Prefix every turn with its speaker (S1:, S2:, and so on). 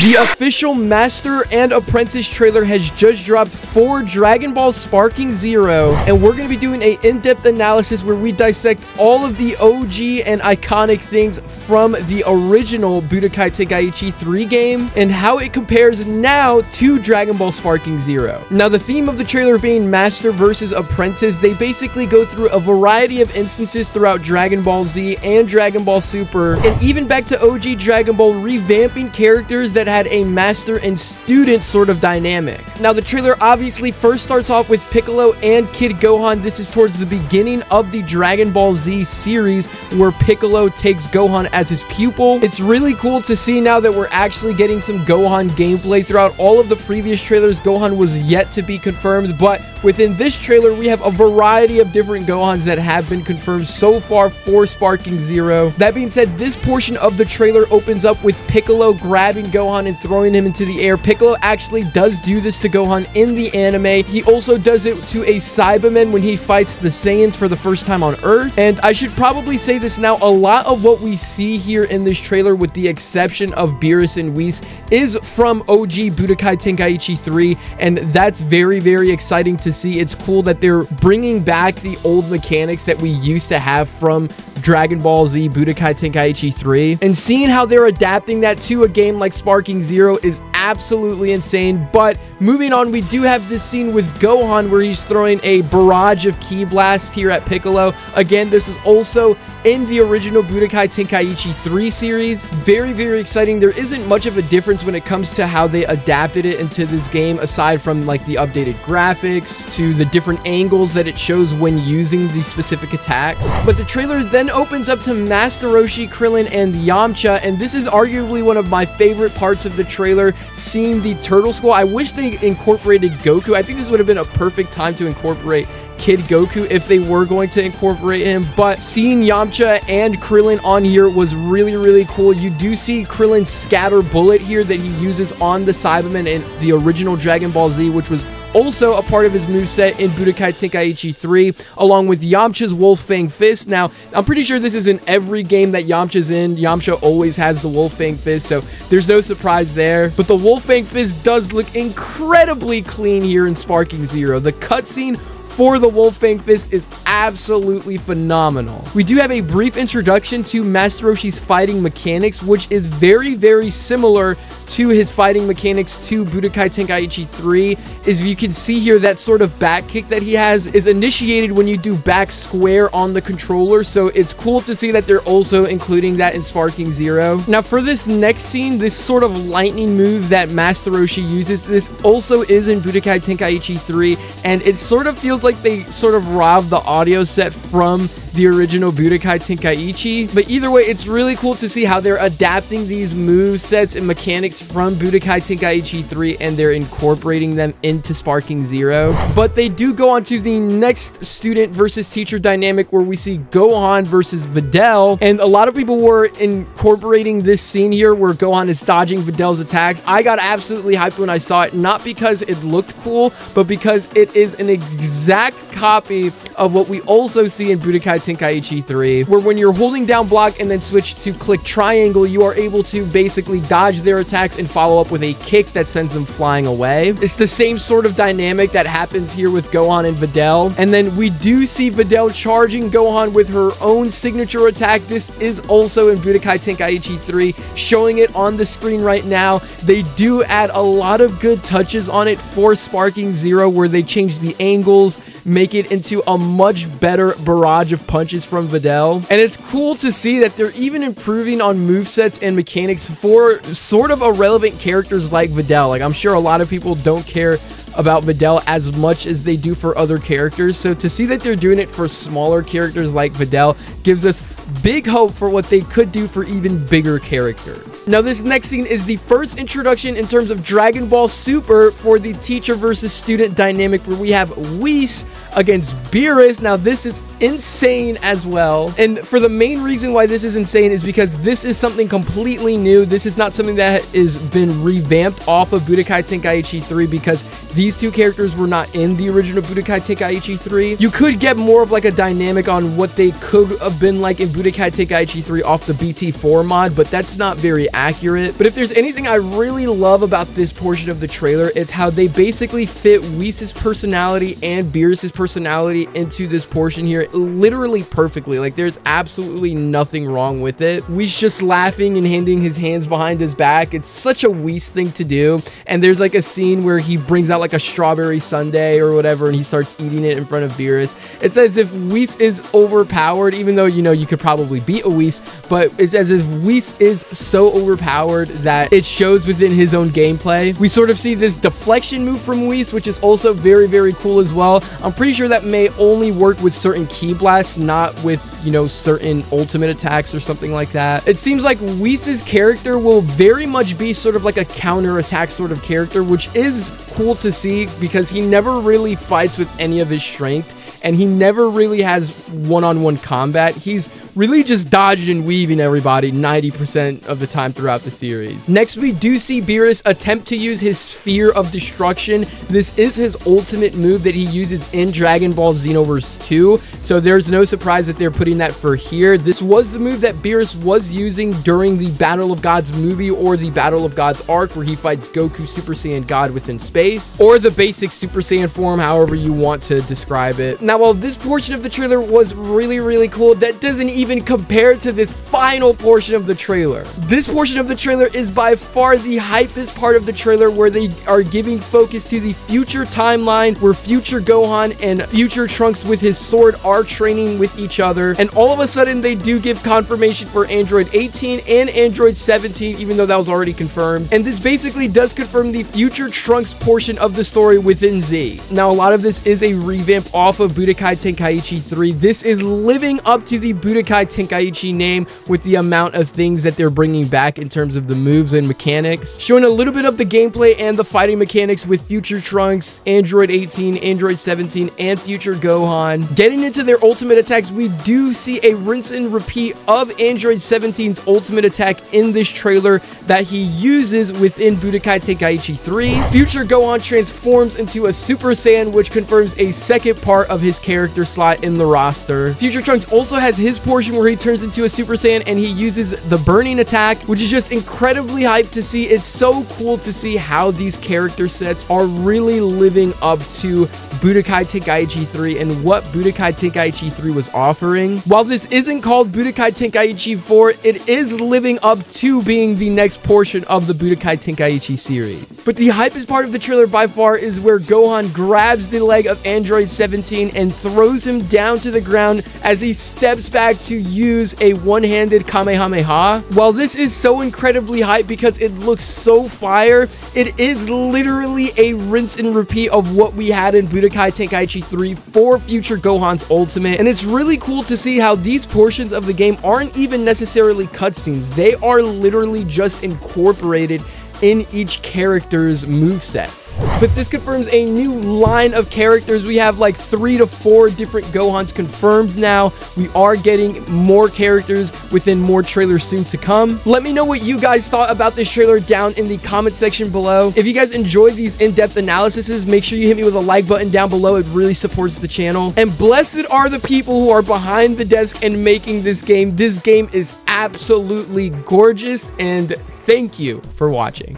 S1: The official Master and Apprentice trailer has just dropped for Dragon Ball Sparking Zero, and we're going to be doing an in-depth analysis where we dissect all of the OG and iconic things from the original Budokai Tenkaichi 3 game and how it compares now to Dragon Ball Sparking Zero. Now, the theme of the trailer being Master versus Apprentice, they basically go through a variety of instances throughout Dragon Ball Z and Dragon Ball Super, and even back to OG Dragon Ball, revamping characters that had a master and student sort of dynamic. Now, the trailer obviously first starts off with Piccolo and Kid Gohan. This is towards the beginning of the Dragon Ball Z series where Piccolo takes Gohan as his pupil. It's really cool to see now that we're actually getting some Gohan gameplay. Throughout all of the previous trailers, Gohan was yet to be confirmed, but within this trailer, we have a variety of different Gohans that have been confirmed so far for Sparking Zero. That being said, this portion of the trailer opens up with Piccolo grabbing Gohan and throwing him into the air. Piccolo actually does do this to Gohan in the anime. He also does it to a Cyberman when he fights the Saiyans for the first time on Earth. And I should probably say this now, a lot of what we see here in this trailer, with the exception of Beerus and Whis, is from OG Budokai Tenkaichi 3, and that's very, very exciting to see. It's cool that they're bringing back the old mechanics that we used to have from Dragon Ball Z Budokai Tenkaichi 3, and seeing how they're adapting that to a game like Sparking Zero is absolutely insane. But moving on, we do have this scene with Gohan where he's throwing a barrage of Ki Blast here at Piccolo. Again, this was also in the original Budokai Tenkaichi 3 series. Very, very exciting. There isn't much of a difference when it comes to how they adapted it into this game, aside from like the updated graphics to the different angles that it shows when using these specific attacks. But the trailer then opens up to Master Roshi, Krillin, and Yamcha, and this is arguably one of my favorite parts of the trailer, seeing the Turtle Skull. I wish they incorporated Goku. I think this would have been a perfect time to incorporate Kid Goku if they were going to incorporate him, but seeing Yamcha and Krillin on here was really, really cool. You do see Krillin's scatter bullet here that he uses on the Cyberman in the original Dragon Ball Z, which was also a part of his moveset in Budokai Tenkaichi 3, along with Yamcha's Wolf Fang Fist. Now, I'm pretty sure this is in every game that Yamcha's in. Yamcha always has the Wolf Fang Fist, so there's no surprise there. But the Wolf Fang Fist does look incredibly clean here in Sparking Zero. The cutscene for the Wolf Fang Fist is absolutely phenomenal. We do have a brief introduction to Master Roshi's fighting mechanics, which is very, very similar to his fighting mechanics to Budokai Tenkaichi 3. As you can see here, that sort of back kick that he has is initiated when you do back square on the controller, so it's cool to see that they're also including that in Sparking Zero. Now, for this next scene, this sort of lightning move that Master Roshi uses, this also is in Budokai Tenkaichi 3, and it sort of feels like they sort of robbed the audio set from the original Budokai Tenkaichi. But either way, it's really cool to see how they're adapting these move sets and mechanics from Budokai Tenkaichi 3 and they're incorporating them into Sparking Zero. But they do go on to the next student versus teacher dynamic where we see Gohan versus Videl, and a lot of people were incorporating this scene here where Gohan is dodging Videl's attacks. I got absolutely hyped when I saw it, not because it looked cool, but because it is an exact copy of what we also see in Budokai Tenkaichi 3, where when you're holding down block and then switch to click triangle, you are able to basically dodge their attacks and follow up with a kick that sends them flying away. It's the same sort of dynamic that happens here with Gohan and Videl. And then we do see Videl charging Gohan with her own signature attack. This is also in Budokai Tenkaichi 3, showing it on the screen right now. They do add a lot of good touches on it for Sparking Zero, where they change the angles, make it into a much better barrage of punches from Videl. And it's cool to see that they're even improving on movesets and mechanics for sort of irrelevant characters like Videl. Like, I'm sure a lot of people don't care about Videl as much as they do for other characters. So to see that they're doing it for smaller characters like Videl gives us big hope for what they could do for even bigger characters. Now, this next scene is the first introduction in terms of Dragon Ball Super for the teacher versus student dynamic, where we have Whis against Beerus. Now, this is insane as well. And for the main reason why this is insane is because this is something completely new. This is not something that has been revamped off of Budokai Tenkaichi 3, because these two characters were not in the original Budokai Tenkaichi 3. You could get more of like a dynamic on what they could have been like in Budokai Tenkaichi 3 off the BT4 mod, but that's not very accurate. But if there's anything I really love about this portion of the trailer, it's how they basically fit Whis' personality and Beerus' personality into this portion here literally perfectly. Like, there's absolutely nothing wrong with it. Whis just laughing and handing his hands behind his back. It's such a Whis thing to do. And there's like a scene where he brings out like a strawberry sundae or whatever, and he starts eating it in front of Beerus. It's as if Whis is overpowered, even though, you know, you could probably beat a Whis, but it's as if Whis is so overpowered that it shows within his own gameplay. We sort of see this deflection move from Whis, which is also very, very cool as well. I'm pretty sure that may only work with certain ki blasts, not with, you know, certain ultimate attacks or something like that. It seems like Whis' character will very much be sort of like a counter attack sort of character, which is cool to see because he never really fights with any of his strength, and he never really has one-on-one combat. He's really just dodging and weaving everybody 90% of the time throughout the series. Next, we do see Beerus attempt to use his Sphere of Destruction. This is his ultimate move that he uses in Dragon Ball Xenoverse 2, so there's no surprise that they're putting that for here. This was the move that Beerus was using during the Battle of Gods movie or the Battle of Gods arc, where he fights Goku Super Saiyan God within space, or the basic Super Saiyan form, however you want to describe it. Now, while this portion of the trailer was really, really cool, that doesn't even compare to this final portion of the trailer. This portion of the trailer is by far the hypest part of the trailer, where they are giving focus to the future timeline where future Gohan and future Trunks with his sword are training with each other. And all of a sudden, they do give confirmation for Android 18 and Android 17, even though that was already confirmed. And this basically does confirm the future Trunks portion of the story within Z. Now, a lot of this is a revamp off of Budokai Tenkaichi 3. This is living up to the Budokai Tenkaichi name with the amount of things that they're bringing back in terms of the moves and mechanics, showing a little bit of the gameplay and the fighting mechanics with future Trunks, Android 18, Android 17, and future Gohan. Getting into their ultimate attacks, we do see a rinse and repeat of Android 17's ultimate attack in this trailer that he uses within Budokai Tenkaichi 3. Future Gohan transforms into a Super Saiyan, which confirms a second part of his character slot in the roster. Future Trunks also has his portion where he turns into a Super Saiyan and he uses the burning attack, which is just incredibly hyped to see. It's so cool to see how these character sets are really living up to Budokai Tenkaichi 3 and what Budokai Tenkaichi 3 was offering. While this isn't called Budokai Tenkaichi 4, it is living up to being the next portion of the Budokai Tenkaichi series. But the hypest part of the trailer by far is where Gohan grabs the leg of Android 17 and throws him down to the ground as he steps back to use a one-handed Kamehameha. While this is so incredibly hype because it looks so fire, it is literally a rinse and repeat of what we had in Budokai Tenkaichi 3 for future Gohan's ultimate. And it's really cool to see how these portions of the game aren't even necessarily cutscenes. They are literally just incorporated in each character's movesets. But this confirms a new line of characters. We have like 3 to 4 different Gohans confirmed now. We are getting more characters within more trailers soon to come. Let me know what you guys thought about this trailer down in the comment section below. If you guys enjoyed these in-depth analyses, make sure you hit me with a like button down below. It really supports the channel. And blessed are the people who are behind the desk and making this game. This game is absolutely gorgeous, and thank you for watching.